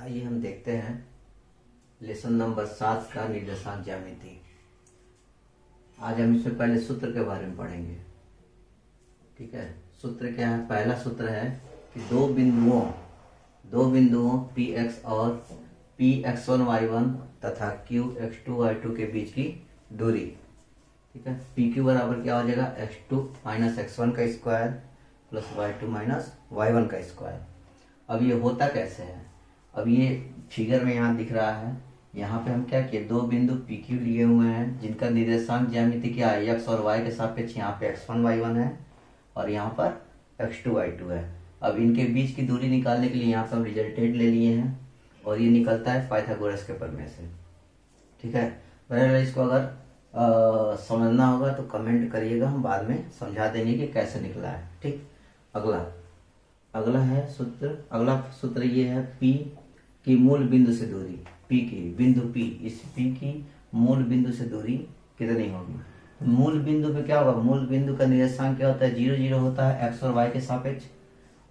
आइए हम देखते हैं लेसन नंबर 7 का निर्देशांक ज्यामिति। आज हम इसमें पहले सूत्र के बारे में पढ़ेंगे। ठीक है, सूत्र क्या है? पहला सूत्र है कि दो बिंदुओं पी एक्स और पी x1 y1 तथा क्यू x2 y2 के बीच की दूरी। ठीक है, पी क्यू बराबर क्या हो जाएगा? x2 माइनस x1 का square plus y2 minus y1 का स्क्वायर। अब ये होता कैसे है? अब ये फिगर में यहाँ दिख रहा है। यहाँ पे हम क्या किए, दो बिंदु पी क्यू लिए हुए हैं जिनका निर्देशांक ज्यामिति क्या है? x और y के सापेक्ष यहाँ पे x1 y1 है और यहाँ पर x2 y2 है। अब इनके बीच की दूरी निकालने के लिए यहाँ पर हम रिजल्टेंट ले लिए हैं और ये निकलता है पाइथागोरस के प्रमेय से। ठीक है, बहरहाल इसको अगर समझना होगा तो कमेंट करिएगा, हम बाद में समझा देंगे कि कैसे निकला है। ठीक, अगला है सूत्र। अगला सूत्र ये है P की मूल बिंदु से दूरी। P की बिंदु P, इस P की मूल बिंदु से दूरी कितनी होगी? तो मूल बिंदु पे क्या होगा? मूल बिंदु का निर्देशांक क्या होता है? 0 0 होता है x और y के सापेक्ष,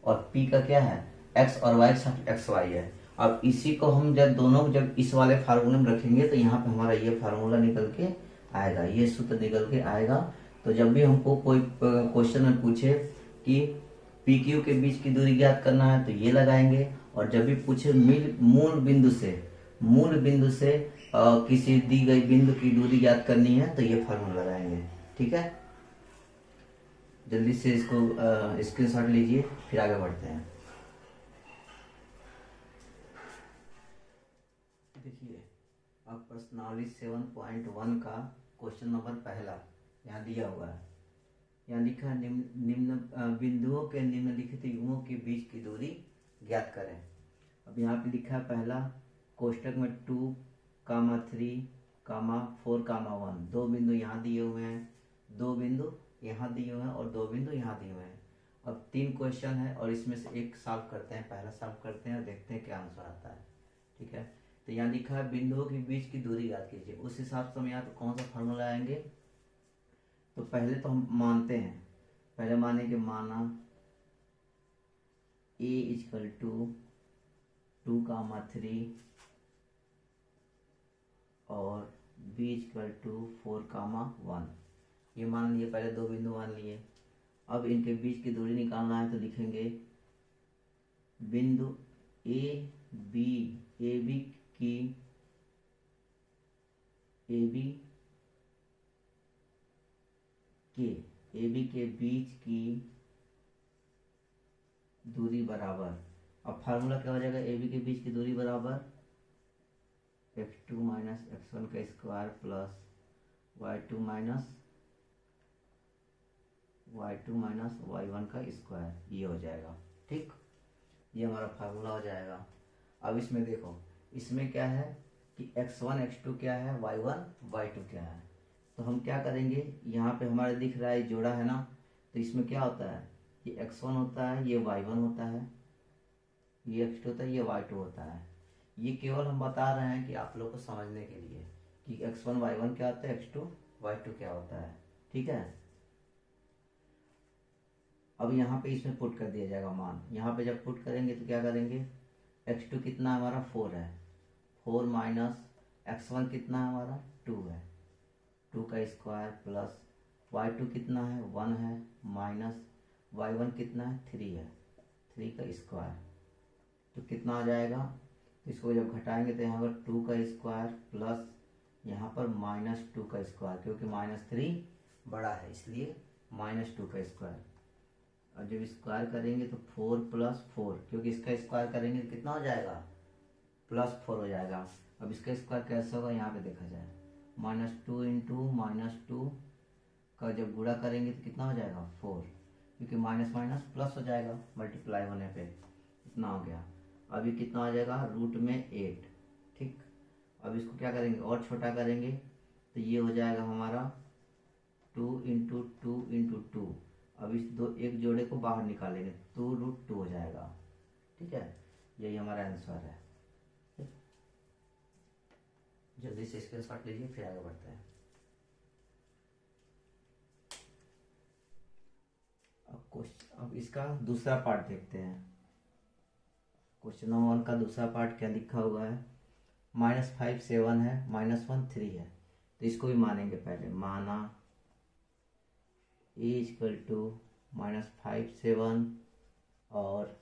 और P का क्या है? x और y के सापेक्ष xy है। अब इसी को हम जब इस वाले फार्मूले में रखेंगे तो यहाँ पे हमारा ये फार्मूला निकल के आएगा, ये सूत्र निकल के आएगा। तो जब भी हमको कोई क्वेश्चन में पूछे कि पी क्यू के बीच की दूरी ज्ञात करना है तो ये लगाएंगे, और जब भी पूछे मूल बिंदु से किसी दी गई बिंदु की दूरी ज्ञात करनी है तो ये फार्मूला लगाएंगे। ठीक है, जल्दी से इसको स्क्रीनशॉट लीजिए, फिर आगे बढ़ते हैं। देखिए, अब प्रश्नावली 7.1 का क्वेश्चन नंबर पहला यहाँ दिया हुआ है। यहाँ लिखा है निम्न बिंदुओं के निम्नलिखित युग्मों के बीच की दूरी ज्ञात करें। अब यहाँ पे लिखा है पहला, कोष्टक में 2, 3, 4, 1। दो बिंदु यहाँ दिए हुए हैं, दो बिंदु यहाँ दिए हुए हैं और दो बिंदु यहाँ दिए हुए हैं। अब 3 क्वेश्चन है और इसमें से एक सॉल्व करते हैं। पहला सॉल्व करते हैं और देखते हैं क्या आंसर आता है। ठीक है, तो यहाँ लिखा है बिंदुओं के बीच की दूरी ज्ञात कीजिए। उस हिसाब से हम यहाँ पे कौन सा फार्मूला आएंगे? तो पहले तो हम मानते हैं, पहले माने कि माना a इक्वल टू 2, 3 और b इक्वल टू 4, 1। ये मान लिए, पहले दो बिंदु मान लिए। अब इनके बीच की दूरी निकालना है तो लिखेंगे बिंदु ए बी के बीच की दूरी बराबर। अब फार्मूला क्या हो जाएगा? ए बी के बीच की दूरी बराबर x2 माइनस x1 का square plus y2 minus y1 का स्क्वायर, ये हो जाएगा। ठीक, ये हमारा फार्मूला हो जाएगा। अब इसमें देखो, इसमें क्या है कि x1 x2 क्या है, y1 y2 क्या है। तो हम क्या करेंगे, यहाँ पे हमारे दिख रहा है जोड़ा है ना, तो इसमें क्या होता है, ये x1 होता है, ये y1 होता है, ये x2 होता है, ये y2 होता है। ये केवल हम बता रहे हैं कि आप लोग को समझने के लिए कि x1 y1 क्या होता है, x2 y2 क्या होता है। ठीक है, अब यहाँ पे इसमें पुट कर दिया जाएगा मान। यहाँ पे जब पुट करेंगे तो क्या करेंगे, x2 कितना हमारा 4 है, 4 माइनस x1 कितना है हमारा 2 है, 2 का स्क्वायर प्लस y2 कितना है 1 है, माइनस y1 कितना है 3 है, 3 का स्क्वायर। तो कितना आ जाएगा? तो इसको जब घटाएंगे तो यहाँ पर 2 का स्क्वायर प्लस यहाँ पर -2 का स्क्वायर, क्योंकि -3 बड़ा है इसलिए -2 का स्क्वायर। और जब स्क्वायर करेंगे तो 4 + 4, क्योंकि इसका स्क्वायर करेंगे तो कितना हो जाएगा, +4 हो जाएगा। अब इसका स्क्वायर कैसे होगा यहाँ पे देखा जाए, -2 इंटू -2 का जब गुणा करेंगे तो कितना हो जाएगा 4, क्योंकि माइनस माइनस प्लस हो जाएगा मल्टीप्लाई होने पे, इतना हो गया। अब ये कितना हो जाएगा, √8। ठीक, अब इसको क्या करेंगे और छोटा करेंगे तो ये हो जाएगा हमारा 2 इंटू 2 इंटू 2। अब इस एक जोड़े को बाहर निकालेंगे तो √2 हो जाएगा। ठीक है, यही हमारा आंसर है। जल्दी से स्क्रीनशॉट लीजिए, फिर आगे बढ़ते हैं। अब इसका दूसरा पार्ट देखते हैं। क्वेश्चन नंबर 1 का दूसरा पार्ट क्या लिखा हुआ है, -5 7 है, -1 3 है, तो इसको भी मानेंगे। पहले माना a इक्वल टू -5 7 और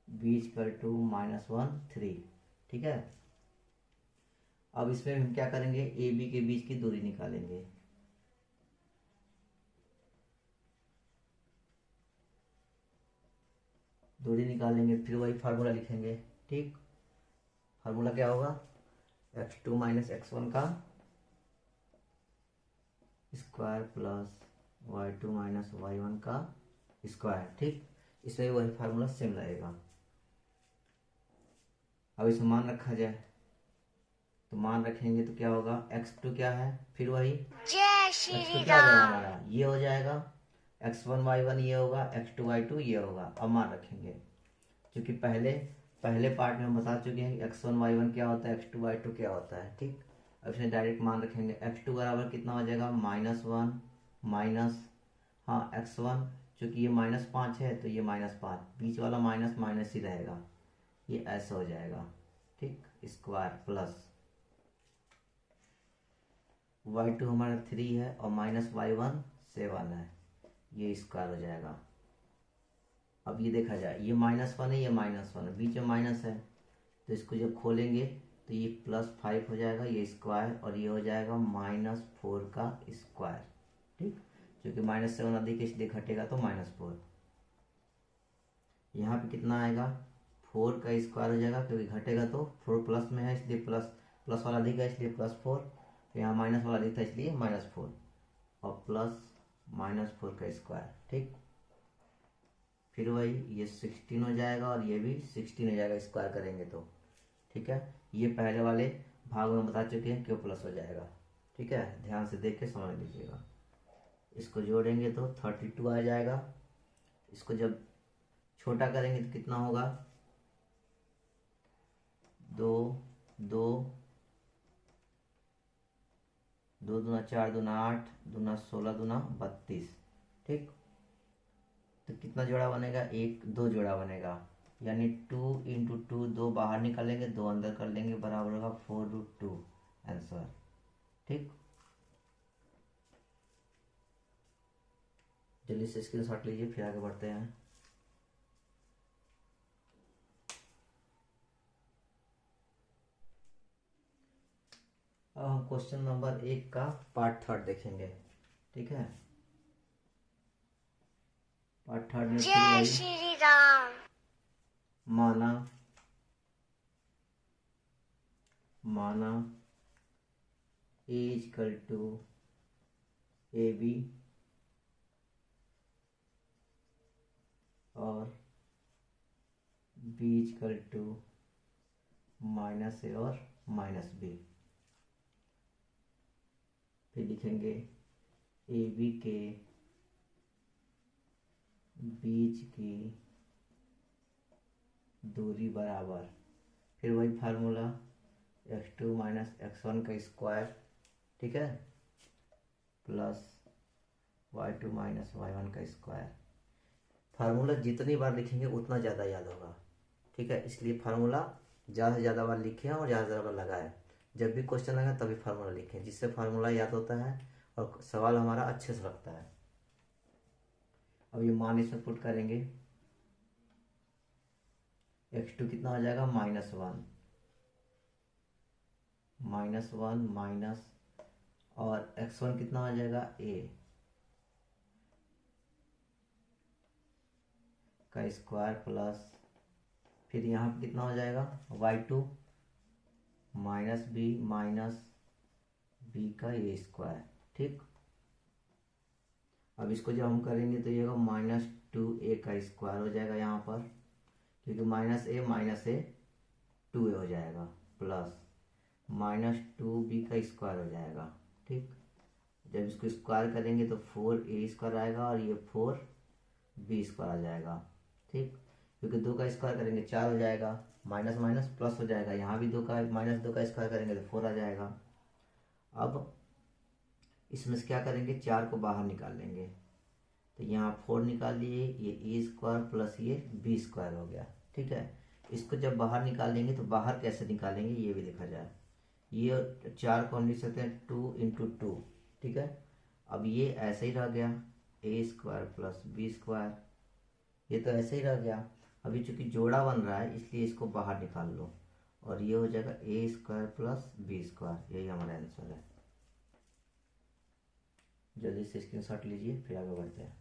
b इक्वल टू -1 3। ठीक है, अब इसमें हम क्या करेंगे, ए बी के बीच की दूरी निकालेंगे। दूरी निकालेंगे, फिर वही फार्मूला लिखेंगे। ठीक, फार्मूला क्या होगा, x2 माइनस x1 का square plus y2 minus y1 का स्क्वायर। ठीक, इसमें वही फार्मूला सेम रहेगा। अब इसमें मान रखा जाए, तो मान रखेंगे तो क्या होगा, x2 क्या है, फिर वही जय श्री x2 क्या हो जाएगा राम। हमारा, ये हो जाएगा, x1 y1 ये होगा, x2 y2 ये होगा। अब मान रखेंगे, क्योंकि पहले पार्ट में हम बता चुके हैं कि x1 y1 क्या होता है, x2 y2 क्या होता है। ठीक, अब इसमें डायरेक्ट मान रखेंगे, x2 बराबर कितना हो जाएगा, -1 माइनस, हाँ x1, चूंकि ये -5 है तो ये -5, बीच वाला माइनस माइनस ही रहेगा, ये ऐसा हो जाएगा। ठीक, स्क्वायर प्लस y2 हमारा 3 है और -y1 7 है, ये स्क्वायर हो जाएगा। अब ये देखा जाए, ये -1 है, ये -1 है, बीच में माइनस है, तो इसको जब खोलेंगे तो ये +5 हो जाएगा, ये स्क्वायर, और ये हो जाएगा -4 का स्क्वायर। ठीक, क्योंकि -7 अधिक इसलिए घटेगा तो -4। यहाँ पे कितना आएगा, 4 का स्क्वायर हो जाएगा, क्योंकि घटेगा तो 4 प्लस में है इसलिए प्लस वाला अधिक है इसलिए +4, तो यहाँ माइनस वाला अधिक था इसलिए -4, और प्लस -4 का स्क्वायर। ठीक, फिर वही ये 16 हो जाएगा और ये भी 16 हो जाएगा स्क्वायर करेंगे तो। ठीक है, ये पहले वाले भाग में बता चुके हैं क्यों प्लस हो जाएगा। ठीक है, ध्यान से देख के समझ लीजिएगा। इसको जोड़ेंगे तो 32 आ जाएगा, इसको जब छोटा करेंगे तो कितना होगा, 2 2 2 दूना 4 दूना 8 दूना 16 दूना 32। ठीक, तो कितना जोड़ा बनेगा, 1 2 जोड़ा बनेगा, यानी 2 × 2, 2 बाहर निकालेंगे 2 अंदर कर लेंगे, बराबर होगा 4√2 आंसर। ठीक, जल्दी से स्क्रीनशॉट लीजिए, फिर आगे बढ़ते हैं। अब हम क्वेश्चन नंबर 1 का पार्ट 3 देखेंगे। ठीक है, पार्ट 3 में फिर जय वही श्री राम। माना a इक्वल टू AB और b इक्वल टू -a और -b। फिर लिखेंगे AB के बीच की दूरी बराबर, फिर वही फार्मूला x2 माइनस x1 का स्क्वायर। ठीक है, प्लस y2 माइनस y1 का स्क्वायर। फार्मूला जितनी बार लिखेंगे उतना ज़्यादा याद होगा। ठीक है, इसलिए फार्मूला ज़्यादा से ज़्यादा बार लिखें और ज़्यादा से ज़्यादा बार लगाएं। जब भी क्वेश्चन आएगा तभी फार्मूला लिखें, जिससे फार्मूला याद होता है और सवाल हमारा अच्छे से लगता है। अब ये मान इसमें पुट करेंगे, x2 कितना हो जाएगा, -1 माइनस, और x1 कितना हो जाएगा, a का स्क्वायर प्लस, फिर यहाँ पे कितना हो जाएगा, y2 माइनस b का ये स्क्वायर। ठीक, अब इसको जब हम करेंगे तो ये होगा -2a का स्क्वायर हो जाएगा यहाँ पर, क्योंकि -a 2a हो जाएगा, प्लस -2b का स्क्वायर हो जाएगा। ठीक, जब इसको स्क्वायर करेंगे तो 4a स्क्वायर आएगा और ये 4b स्क्वायर आ जाएगा। ठीक, क्योंकि 2 का स्क्वायर करेंगे 4 हो जाएगा, माइनस माइनस प्लस हो जाएगा, यहाँ भी 2 का -2 का स्क्वायर करेंगे तो 4 आ जाएगा। अब इसमें से क्या करेंगे, 4 को बाहर निकाल लेंगे, तो यहाँ 4 निकाल लिए, ये a स्क्वायर प्लस ये b स्क्वायर हो गया। ठीक है। इसको जब बाहर निकालेंगे तो बाहर कैसे निकालेंगे ये भी देखा जाए। ये 4 कौन लिख सकते हैं, 2 × 2, ठीक है। अब ये ऐसे ही रह गया a² + b², ये तो ऐसे ही रह गया। अभी चूंकि जोड़ा बन रहा है इसलिए इसको बाहर निकाल लो और ये हो जाएगा a² + b²। यही हमारा आंसर है। जल्दी से स्क्रीनशॉट लीजिए फिर आगे बढ़ते हैं।